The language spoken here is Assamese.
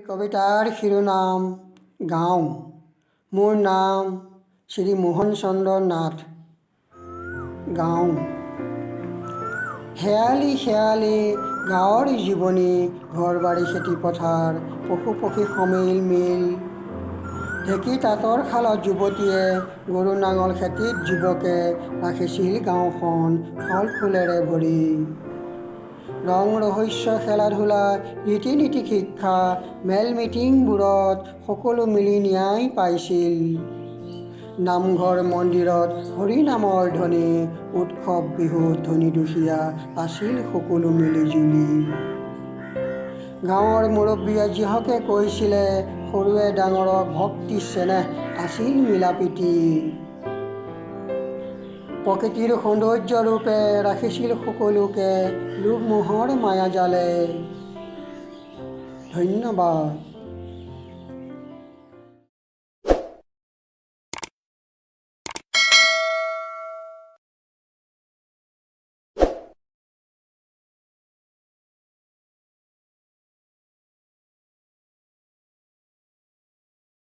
কবিতাৰ শিৰোনাম গাঁও। মোৰ নাম শ্ৰী মোহন চন্দ্ৰ নাথ। গাঁও। হেয়ালি হেয়ালি গাঁৱৰ জীৱনী, ঘৰ বাৰী খেতি পথাৰ, পশু পক্ষী সমিল মিল। ঢেঁকী তাঁতৰ শালত যুৱতীয়ে, গৰু নাঙল খেতিত যুৱকে, ৰাখিছিল গাঁওখন ফল ফুলেৰে ভৰি। ৰং ৰহস্য খেলা ধূলা, ৰীতি নীতি শিক্ষা, মেল মিটিংবোৰত সকলো মিলি ন্যায় পাইছিল। নামঘৰ মন্দিৰত হৰি নামৰ ধ্বনি, উৎসৱ বিহুত ধনী দুখীয়া আছিল সকলো মিলি জুলি। গাঁৱৰ মুৰব্বীয়ে যিহকে কৈছিলে, সৰুৱে ডাঙৰক ভক্তি চেনেহ আছিল মিলা প্ৰীতি। প্ৰকৃতিৰ সৌন্দৰ্য ৰূপে ৰাখিছিল সকলোকে, লোভ মোহৰ মায়াজালে। ধন্যবাদ।